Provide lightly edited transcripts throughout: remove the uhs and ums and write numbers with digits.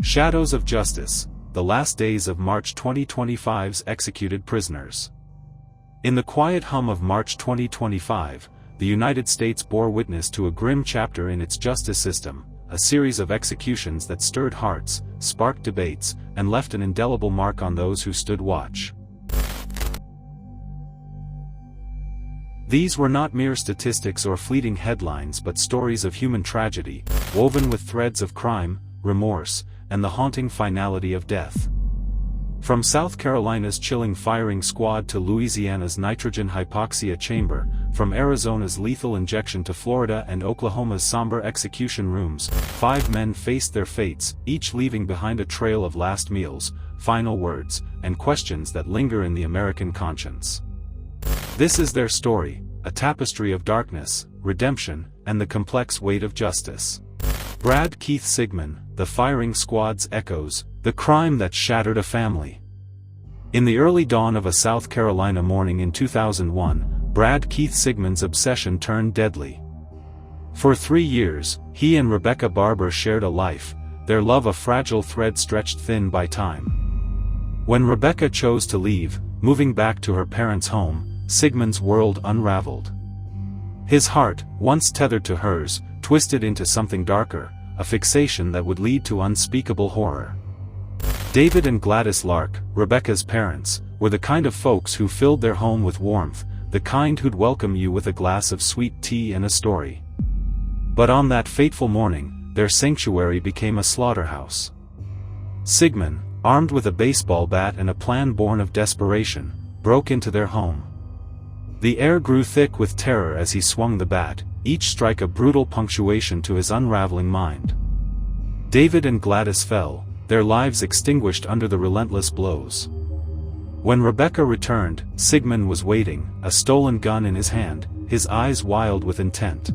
Shadows of Justice, the last days of March 2025's executed prisoners. In the quiet hum of March 2025, the United States bore witness to a grim chapter in its justice system, a series of executions that stirred hearts, sparked debates, and left an indelible mark on those who stood watch. These were not mere statistics or fleeting headlines but stories of human tragedy, woven with threads of crime, remorse, and the haunting finality of death. From South Carolina's chilling firing squad to Louisiana's nitrogen hypoxia chamber, from Arizona's lethal injection to Florida and Oklahoma's somber execution rooms, 5 men faced their fates, each leaving behind a trail of last meals, final words, and questions that linger in the American conscience. This is their story, a tapestry of darkness, redemption, and the complex weight of justice. Brad Keith Sigmund, the firing squad's echoes, the crime that shattered a family. In the early dawn of a South Carolina morning in 2001, Brad Keith Sigmund's obsession turned deadly. For 3 years, he and Rebecca Barber shared a life, their love a fragile thread stretched thin by time. When Rebecca chose to leave, moving back to her parents' home, Sigmund's world unraveled. His heart, once tethered to hers, twisted into something darker, a fixation that would lead to unspeakable horror. David and Gladys Lark, Rebecca's parents, were the kind of folks who filled their home with warmth, the kind who'd welcome you with a glass of sweet tea and a story. But on that fateful morning, their sanctuary became a slaughterhouse. Sigmund, armed with a baseball bat and a plan born of desperation, broke into their home. The air grew thick with terror as he swung the bat, each strike a brutal punctuation to his unraveling mind. David and Gladys fell, their lives extinguished under the relentless blows. When Rebecca returned, Sigmund was waiting, a stolen gun in his hand, his eyes wild with intent.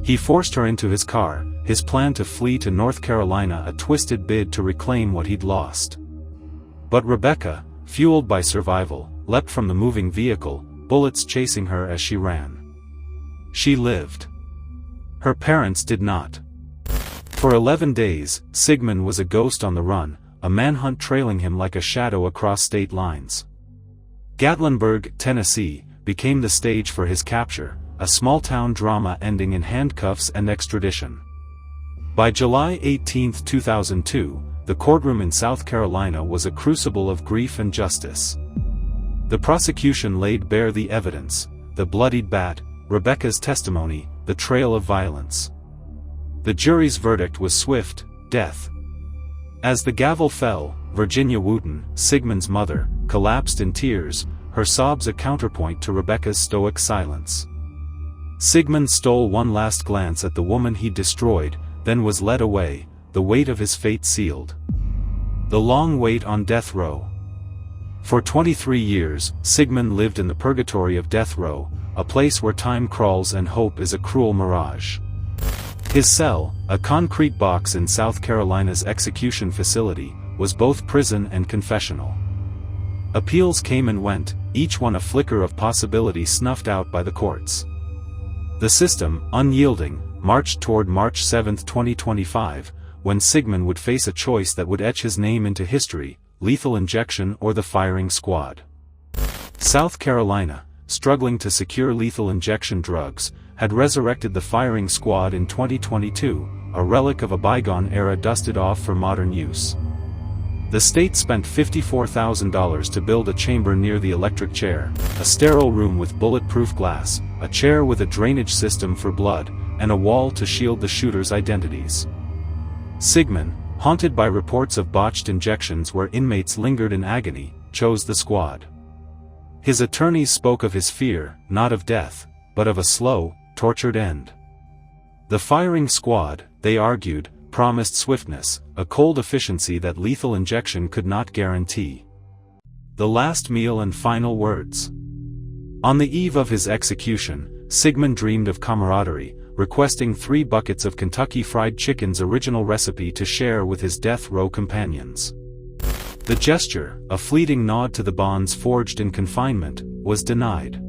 He forced her into his car, his plan to flee to North Carolina a twisted bid to reclaim what he'd lost. But Rebecca, fueled by survival, leapt from the moving vehicle, bullets chasing her as she ran. She lived. Her parents did not. For 11 days, Sigmund was a ghost on the run, a manhunt trailing him like a shadow across state lines. Gatlinburg, Tennessee, became the stage for his capture, a small-town drama ending in handcuffs and extradition. By July 18, 2002, the courtroom in South Carolina was a crucible of grief and justice. The prosecution laid bare the evidence, the bloodied bat, Rebecca's testimony, the trail of violence. The jury's verdict was swift: death. As the gavel fell, Virginia Wooten, Sigmund's mother, collapsed in tears, her sobs a counterpoint to Rebecca's stoic silence. Sigmund stole one last glance at the woman he destroyed, then was led away, the weight of his fate sealed. The long wait on death row. For 23 years, Sigmund lived in the purgatory of death row, a place where time crawls and hope is a cruel mirage. His cell, a concrete box in South Carolina's execution facility, was both prison and confessional. Appeals came and went, each one a flicker of possibility snuffed out by the courts. The system, unyielding, marched toward March 7, 2025, when Sigmund would face a choice that would etch his name into history: lethal injection or the firing squad. South Carolina, struggling to secure lethal injection drugs, had resurrected the firing squad in 2022, a relic of a bygone era dusted off for modern use. The state spent $54,000 to build a chamber near the electric chair, a sterile room with bulletproof glass, a chair with a drainage system for blood, and a wall to shield the shooters' identities. Sigmund, haunted by reports of botched injections where inmates lingered in agony, chose the squad. His attorneys spoke of his fear, not of death, but of a slow, tortured end. The firing squad, they argued, promised swiftness, a cold efficiency that lethal injection could not guarantee. The last meal and final words. On the eve of his execution, Sigmund dreamed of camaraderie, requesting 3 buckets of Kentucky Fried Chicken's original recipe to share with his death row companions. The gesture, a fleeting nod to the bonds forged in confinement, was denied.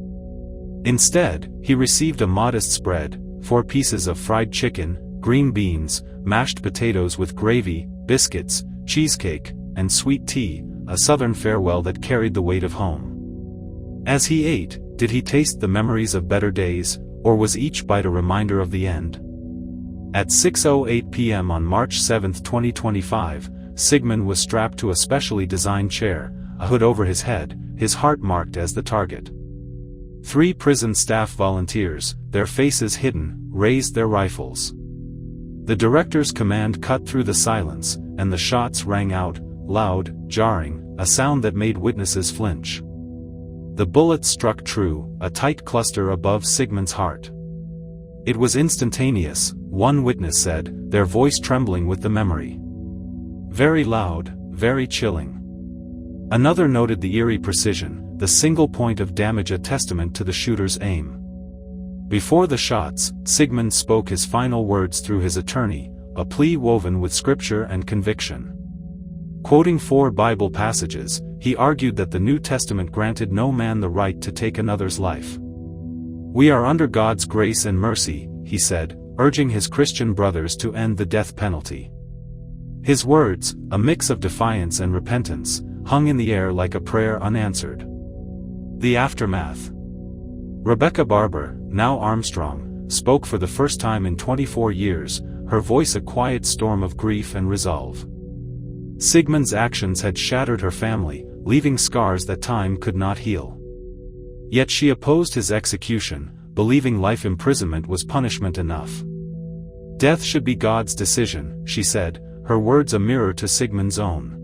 Instead, he received a modest spread: 4 pieces of fried chicken, green beans, mashed potatoes with gravy, biscuits, cheesecake, and sweet tea, a southern farewell that carried the weight of home. As he ate, did he taste the memories of better days, or was each bite a reminder of the end? At 6:08 p.m. on March 7, 2025, Sigmund was strapped to a specially designed chair, a hood over his head, his heart marked as the target. 3 prison staff volunteers, their faces hidden, raised their rifles. The director's command cut through the silence, and the shots rang out, loud, jarring, a sound that made witnesses flinch. The bullets struck true, a tight cluster above Sigmund's heart. It was instantaneous, one witness said, their voice trembling with the memory. Very loud, very chilling. Another noted the eerie precision, the single point of damage a testament to the shooter's aim. Before the shots, Sigmund spoke his final words through his attorney, a plea woven with scripture and conviction. Quoting 4 Bible passages, he argued that the New Testament granted no man the right to take another's life. "We are under God's grace and mercy," he said, urging his Christian brothers to end the death penalty. His words, a mix of defiance and repentance, hung in the air like a prayer unanswered. The aftermath. Rebecca Barber, now Armstrong, spoke for the first time in 24 years, her voice a quiet storm of grief and resolve. Sigmund's actions had shattered her family, leaving scars that time could not heal. Yet she opposed his execution, believing life imprisonment was punishment enough. "Death should be God's decision," she said, her words a mirror to Sigmund's own.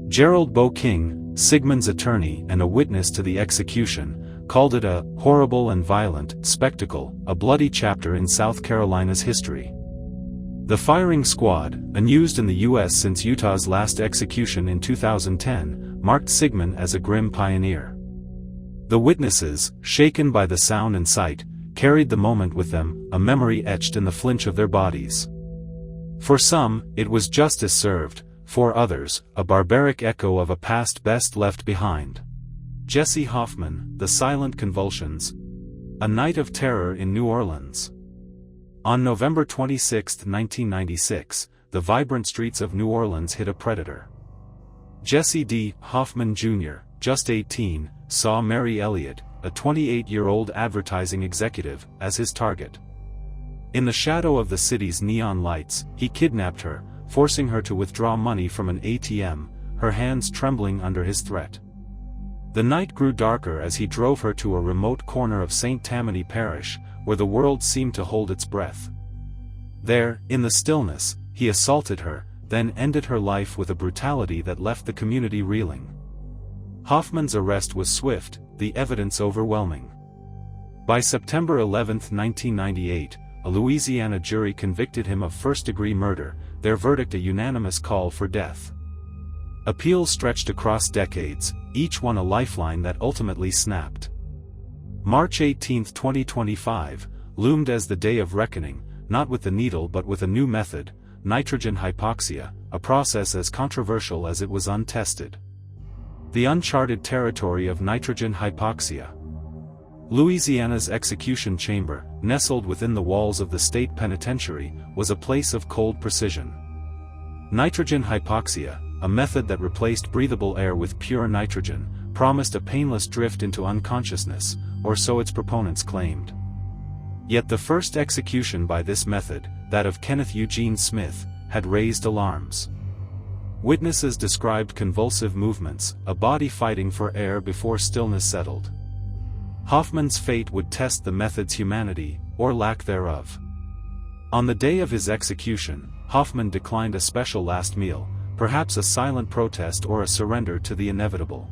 Gerald Bo King, Sigmund's attorney and a witness to the execution, called it a horrible and violent spectacle, a bloody chapter in South Carolina's history. The firing squad, unused in the U.S. since Utah's last execution in 2010, marked Sigmund as a grim pioneer. The witnesses, shaken by the sound and sight, carried the moment with them, a memory etched in the flinch of their bodies. For some, it was justice served, for others, a barbaric echo of a past best left behind. Jesse Hoffman, The Silent Convulsions. A Night of Terror in New Orleans. On November 26, 1996, the vibrant streets of New Orleans hit a predator. Jesse D. Hoffman Jr., just 18, saw Mary Elliott, a 28-year-old advertising executive, as his target. In the shadow of the city's neon lights, he kidnapped her, forcing her to withdraw money from an ATM, her hands trembling under his threat. The night grew darker as he drove her to a remote corner of St. Tammany Parish, where the world seemed to hold its breath. There, in the stillness, he assaulted her, then ended her life with a brutality that left the community reeling. Hoffman's arrest was swift, the evidence overwhelming. By September 11, 1998, a Louisiana jury convicted him of first-degree murder, their verdict a unanimous call for death. Appeals stretched across decades, each one a lifeline that ultimately snapped. March 18, 2025, loomed as the day of reckoning, not with the needle but with a new method, nitrogen hypoxia, a process as controversial as it was untested. The uncharted territory of nitrogen hypoxia. Louisiana's execution chamber, nestled within the walls of the state penitentiary, was a place of cold precision. Nitrogen hypoxia, a method that replaced breathable air with pure nitrogen, promised a painless drift into unconsciousness, or so its proponents claimed. Yet the first execution by this method, that of Kenneth Eugene Smith, had raised alarms. Witnesses described convulsive movements, a body fighting for air before stillness settled. Hoffman's fate would test the method's humanity, or lack thereof. On the day of his execution, Hoffman declined a special last meal, perhaps a silent protest or a surrender to the inevitable.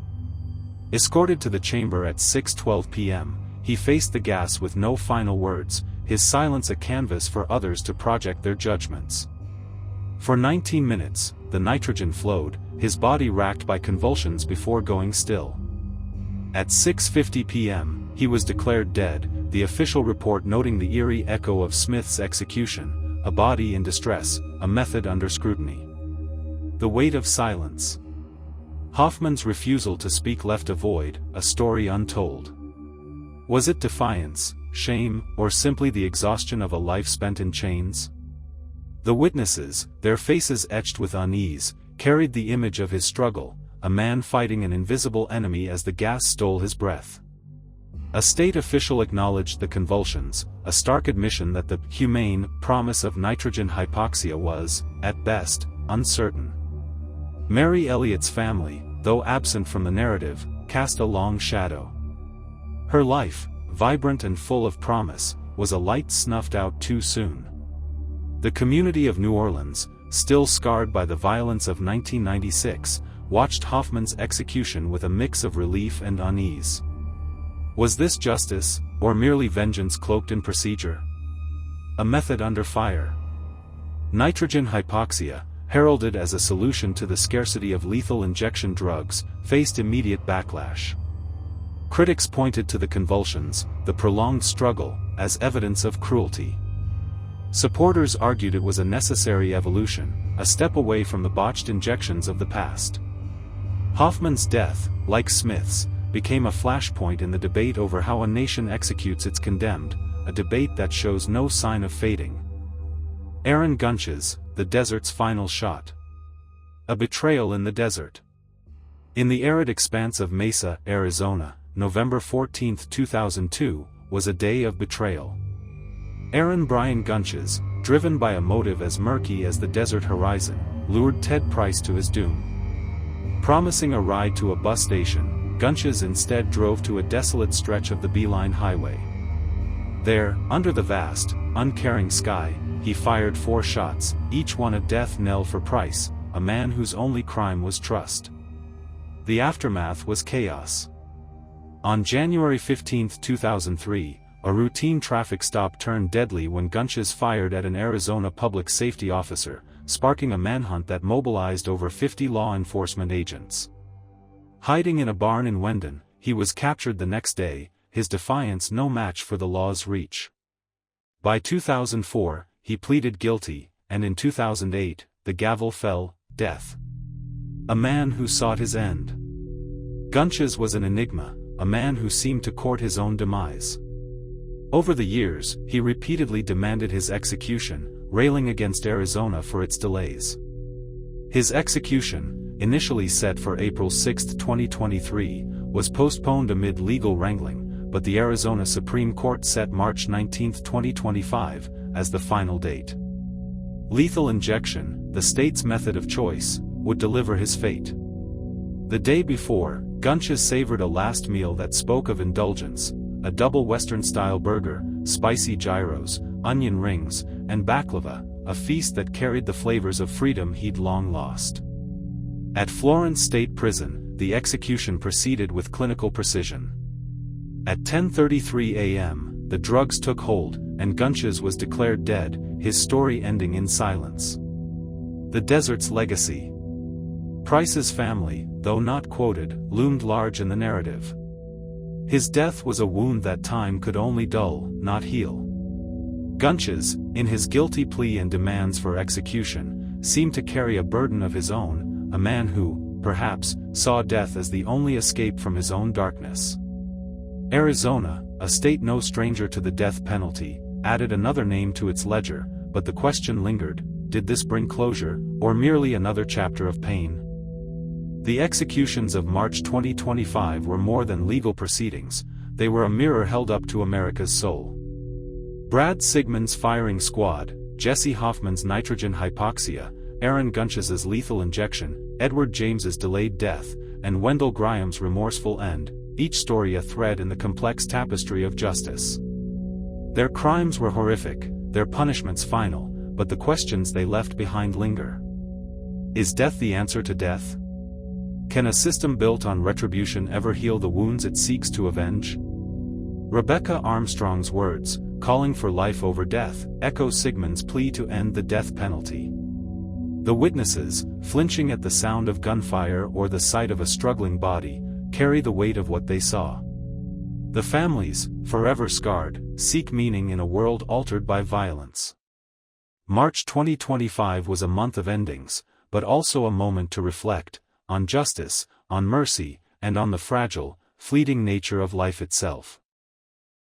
Escorted to the chamber at 6:12 p.m., he faced the gas with no final words, his silence a canvas for others to project their judgments. For 19 minutes, the nitrogen flowed, his body racked by convulsions before going still. At 6:50 p.m., he was declared dead, the official report noting the eerie echo of Smith's execution, a body in distress, a method under scrutiny. The weight of silence. Hoffman's refusal to speak left a void, a story untold. Was it defiance, shame, or simply the exhaustion of a life spent in chains? The witnesses, their faces etched with unease, carried the image of his struggle, a man fighting an invisible enemy as the gas stole his breath. A state official acknowledged the convulsions, a stark admission that the humane promise of nitrogen hypoxia was, at best, uncertain. Mary Elliott's family, though absent from the narrative, cast a long shadow. Her life, vibrant and full of promise, was a light snuffed out too soon. The community of New Orleans, still scarred by the violence of 1996, watched Hoffman's execution with a mix of relief and unease. Was this justice, or merely vengeance cloaked in procedure? A method under fire. Nitrogen hypoxia, heralded as a solution to the scarcity of lethal injection drugs, faced immediate backlash. Critics pointed to the convulsions, the prolonged struggle, as evidence of cruelty. Supporters argued it was a necessary evolution, a step away from the botched injections of the past. Hoffman's death, like Smith's, became a flashpoint in the debate over how a nation executes its condemned, a debate that shows no sign of fading. Aaron Gunch's, The Desert's Final Shot. A betrayal in the desert. In the arid expanse of Mesa, Arizona, November 14, 2002, was a day of betrayal. Aaron Brian Gunch's, driven by a motive as murky as the desert horizon, lured Ted Price to his doom. Promising a ride to a bus station, Gunch's instead drove to a desolate stretch of the Beeline Highway. There, under the vast, uncaring sky, he fired 4 shots, each one a death knell for Price, a man whose only crime was trust. The aftermath was chaos. On January 15, 2003, a routine traffic stop turned deadly when Gunch's fired at an Arizona public safety officer, sparking a manhunt that mobilized over 50 law enforcement agents. Hiding in a barn in Wendon, he was captured the next day, his defiance no match for the law's reach. By 2004, he pleaded guilty, and in 2008, the gavel fell, death. A man who sought his end. Gunch's was an enigma, a man who seemed to court his own demise. Over the years, he repeatedly demanded his execution, railing against Arizona for its delays. His execution, initially set for April 6, 2023, was postponed amid legal wrangling, but the Arizona Supreme Court set March 19, 2025, as the final date. Lethal injection, the state's method of choice, would deliver his fate. The day before, Gunch's savored a last meal that spoke of indulgence, a double Western-style burger, spicy gyros, onion rings, and baklava, a feast that carried the flavors of freedom he'd long lost. At Florence State Prison, the execution proceeded with clinical precision. At 10:33 a.m., the drugs took hold, and Gunch's was declared dead, his story ending in silence. The desert's legacy. Price's family, though not quoted, loomed large in the narrative. His death was a wound that time could only dull, not heal. Gunch's, in his guilty plea and demands for execution, seemed to carry a burden of his own, a man who, perhaps, saw death as the only escape from his own darkness. Arizona, a state no stranger to the death penalty, added another name to its ledger, but the question lingered: did this bring closure, or merely another chapter of pain? The executions of March 2025 were more than legal proceedings, they were a mirror held up to America's soul. Brad Sigmund's firing squad, Jesse Hoffman's nitrogen hypoxia, Aaron Gunch's lethal injection, Edward James's delayed death, and Wendell Graham's remorseful end, each story a thread in the complex tapestry of justice. Their crimes were horrific, their punishments final, but the questions they left behind linger. Is death the answer to death? Can a system built on retribution ever heal the wounds it seeks to avenge? Rebecca Armstrong's words, calling for life over death, echo Sigmund's plea to end the death penalty. The witnesses, flinching at the sound of gunfire or the sight of a struggling body, carry the weight of what they saw. The families, forever scarred, seek meaning in a world altered by violence. March 2025 was a month of endings, but also a moment to reflect on justice, on mercy, and on the fragile, fleeting nature of life itself.